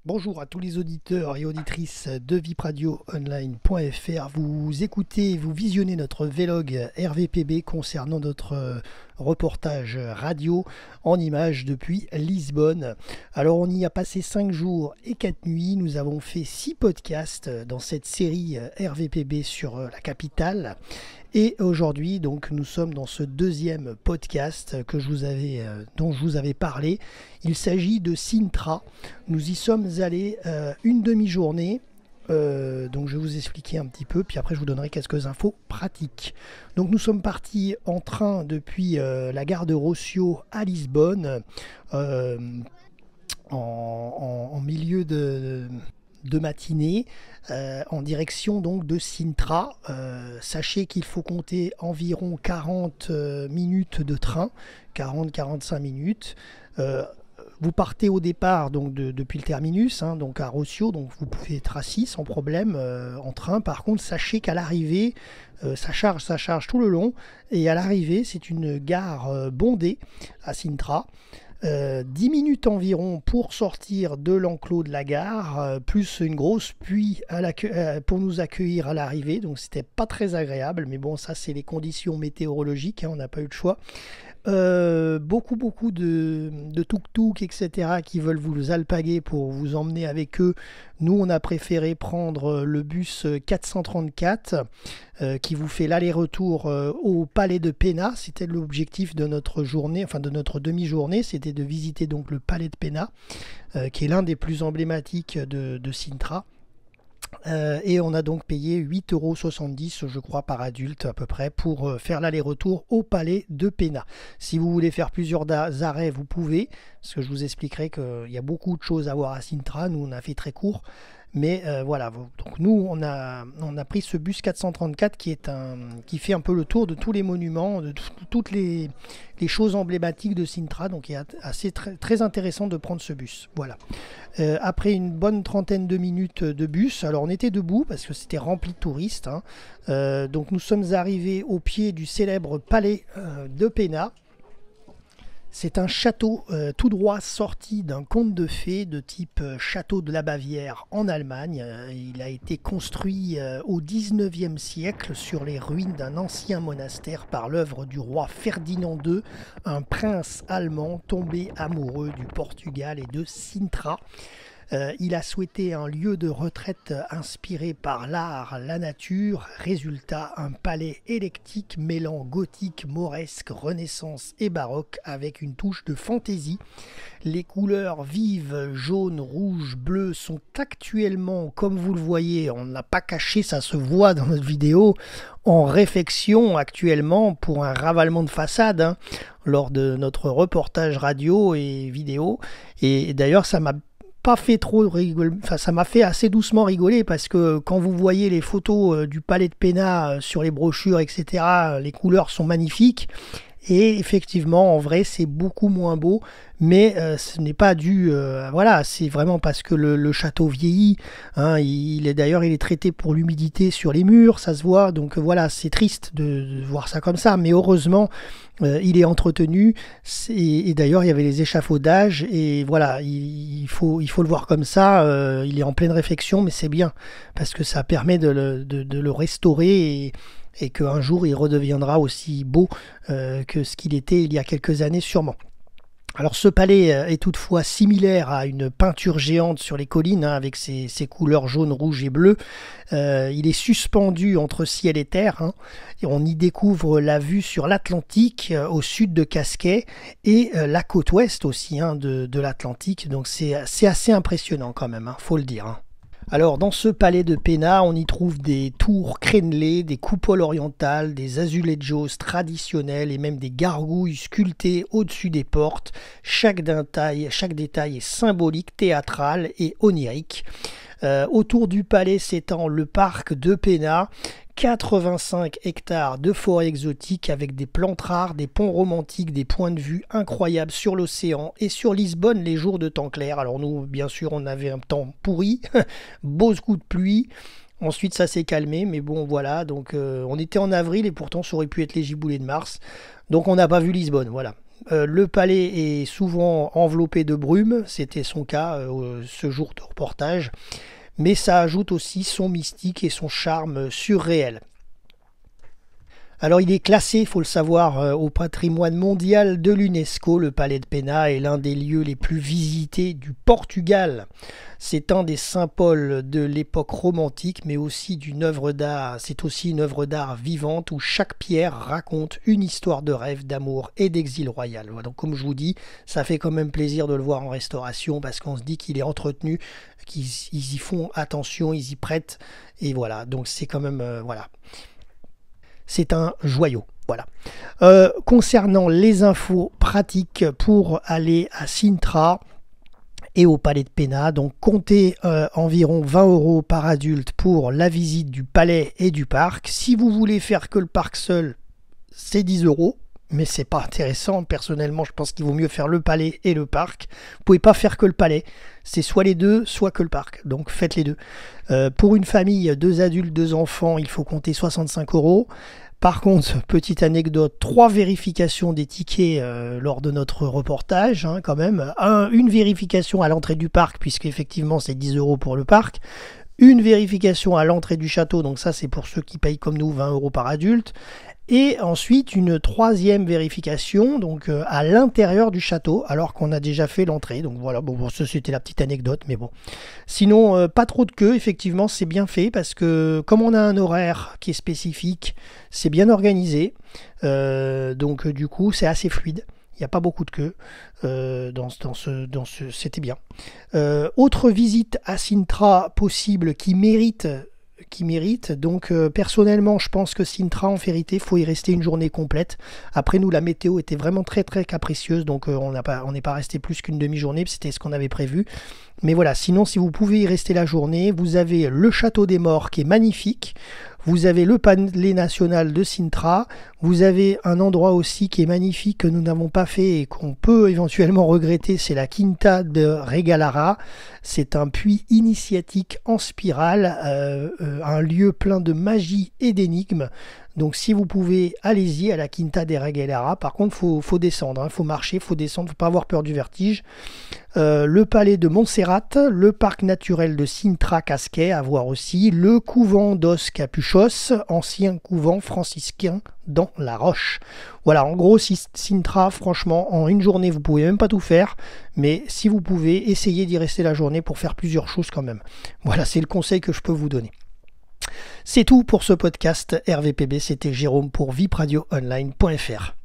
Bonjour à tous les auditeurs et auditrices de vipradioonline.fr. Vous écoutez, vous visionnez notre vlog RVPB concernant notre reportage radio en images depuis Lisbonne. Alors on y a passé 5 jours et 4 nuits. Nous avons fait 6 podcasts dans cette série RVPB sur la capitale. Et aujourd'hui, donc, nous sommes dans ce deuxième podcast dont je vous avais parlé. Il s'agit de Sintra. Nous y sommes allés une demi-journée. Donc je vais vous expliquer un petit peu, puis après je vous donnerai quelques infos pratiques. Donc nous sommes partis en train depuis la gare de Rossio à Lisbonne, en milieu de matinée, en direction donc de Sintra. Sachez qu'il faut compter environ 40 minutes de train, 40-45 minutes. Vous partez au départ donc depuis le terminus, donc à Rossio, donc vous pouvez être assis sans problème en train. Par contre, sachez qu'à l'arrivée, ça charge tout le long. Et à l'arrivée, c'est une gare bondée à Sintra. 10 minutes environ pour sortir de l'enclos de la gare, plus une grosse pluie pour nous accueillir à l'arrivée. Donc c'était pas très agréable, mais bon, ça c'est les conditions météorologiques, on n'a pas eu le choix. Beaucoup de tuk-tuk, etc. qui veulent vous alpaguer pour vous emmener avec eux. Nous, on a préféré prendre le bus 434 qui vous fait l'aller-retour au Palais de Pena. C'était l'objectif de notre journée, enfin de notre demi-journée, c'était de visiter donc le Palais de Pena, qui est l'un des plus emblématiques de Sintra. Et on a donc payé 8,70 € je crois par adulte à peu près pour faire l'aller-retour au Palais de Pena. Si vous voulez faire plusieurs arrêts, vous pouvez, parce que je vous expliquerai qu'il y a beaucoup de choses à voir à Sintra. Nous on a fait très court, mais voilà. Donc nous on a pris ce bus 434 qui fait un peu le tour de tous les monuments, de toutes les choses emblématiques de Sintra. Donc il est assez très intéressant de prendre ce bus. Voilà. Après une bonne trentaine de minutes de bus, alors on était debout parce que c'était rempli de touristes. Donc nous sommes arrivés au pied du célèbre Palais de Pena. C'est un château tout droit sorti d'un conte de fées de type château de la Bavière en Allemagne. Il a été construit au 19e siècle sur les ruines d'un ancien monastère par l'œuvre du roi Ferdinand II, un prince allemand tombé amoureux du Portugal et de Sintra. Il a souhaité un lieu de retraite inspiré par l'art, la nature. Résultat, un palais électique mêlant gothique, mauresque, renaissance et baroque avec une touche de fantaisie. Les couleurs vives, jaune, rouge, bleu sont actuellement, comme vous le voyez, on n'a pas caché, ça se voit dans notre vidéo, en réfection actuellement pour un ravalement de façade lors de notre reportage radio et vidéo. Et d'ailleurs, ça m'a pas fait trop rigoler, enfin ça m'a fait assez doucement rigoler parce que quand vous voyez les photos du Palais de Pena sur les brochures, etc., les couleurs sont magnifiques. Et effectivement, en vrai, c'est beaucoup moins beau, mais ce n'est pas dû, voilà, c'est vraiment parce que le château vieillit. Il est traité pour l'humidité sur les murs, ça se voit. Donc voilà, c'est triste de voir ça comme ça, mais heureusement, il est entretenu. Et d'ailleurs, il y avait les échafaudages, et voilà, il faut le voir comme ça. Il est en pleine réflexion, mais c'est bien parce que ça permet de le restaurer et qu'un jour il redeviendra aussi beau que ce qu'il était il y a quelques années sûrement. Alors ce palais est toutefois similaire à une peinture géante sur les collines avec ses couleurs jaune, rouge et bleu. Il est suspendu entre ciel et terre. Et on y découvre la vue sur l'Atlantique au sud de Cascais et la côte ouest aussi de l'Atlantique. Donc c'est assez impressionnant quand même, faut le dire. Alors dans ce palais de Pena, on y trouve des tours crénelées, des coupoles orientales, des azulejos traditionnels et même des gargouilles sculptées au-dessus des portes. Chaque détail est symbolique, théâtral et onirique. Autour du palais s'étend le parc de Pena, 85 hectares de forêt exotique avec des plantes rares, des ponts romantiques, des points de vue incroyables sur l'océan et sur Lisbonne les jours de temps clair. Alors nous, bien sûr, on avait un temps pourri, beaux coups de pluie. Ensuite, ça s'est calmé, mais bon, voilà. Donc, on était en avril et pourtant, ça aurait pu être les giboulées de mars. Donc, on n'a pas vu Lisbonne, voilà. Le palais est souvent enveloppé de brume, c'était son cas ce jour de reportage, mais ça ajoute aussi son mystique et son charme surréel. Alors il est classé, il faut le savoir, au patrimoine mondial de l'UNESCO. Le palais de Pena est l'un des lieux les plus visités du Portugal. C'est un des symboles de l'époque romantique, mais aussi d'une œuvre d'art. C'est aussi une œuvre d'art vivante où chaque pierre raconte une histoire de rêve, d'amour et d'exil royal. Donc comme je vous dis, ça fait quand même plaisir de le voir en restauration parce qu'on se dit qu'il est entretenu, qu'ils y font attention, ils y prêtent. Et voilà, donc c'est quand même... voilà. C'est un joyau. Voilà. Concernant les infos pratiques pour aller à Sintra et au palais de Pena, donc comptez environ 20 € par adulte pour la visite du palais et du parc. Si vous voulez faire que le parc seul, c'est 10 €. Mais c'est pas intéressant. Personnellement, je pense qu'il vaut mieux faire le palais et le parc. Vous pouvez pas faire que le palais. C'est soit les deux, soit que le parc. Donc faites les deux. Pour une famille, 2 adultes, 2 enfants, il faut compter 65 €. Par contre, petite anecdote, 3 vérifications des tickets lors de notre reportage, quand même. Une vérification à l'entrée du parc, puisque effectivement c'est 10 € pour le parc. Une vérification à l'entrée du château, donc ça c'est pour ceux qui payent comme nous 20 € par adulte. Et ensuite une 3e vérification donc à l'intérieur du château alors qu'on a déjà fait l'entrée. Donc voilà, bon ça c'était la petite anecdote, mais bon. Sinon pas trop de queue, effectivement c'est bien fait parce que comme on a un horaire qui est spécifique, c'est bien organisé. Donc du coup c'est assez fluide. Il n'y a pas beaucoup de queue c'était bien. Autre visite à Sintra possible qui mérite. Donc personnellement je pense que Sintra en vérité il faut y rester une journée complète. Après nous la météo était vraiment très très capricieuse, donc on n'est pas resté plus qu'une demi-journée, c'était ce qu'on avait prévu. Mais voilà, sinon si vous pouvez y rester la journée, vous avez le château des morts qui est magnifique. Vous avez le palais national de Sintra, vous avez un endroit aussi qui est magnifique que nous n'avons pas fait et qu'on peut éventuellement regretter, c'est la Quinta de Regalara. C'est un puits initiatique en spirale, un lieu plein de magie et d'énigmes. Donc si vous pouvez, allez-y à la Quinta de Regalara. Par contre, faut descendre, faut marcher, faut descendre, faut pas avoir peur du vertige. Le palais de Montserrat, le parc naturel de Sintra-Casquet à voir aussi, le couvent dos Capuchos, ancien couvent franciscain dans la Roche. Voilà, en gros, Sintra, franchement, en une journée, vous pouvez même pas tout faire, mais si vous pouvez, essayez d'y rester la journée pour faire plusieurs choses quand même. Voilà, c'est le conseil que je peux vous donner. C'est tout pour ce podcast RVPB, c'était Jérôme pour vipradioonline.fr.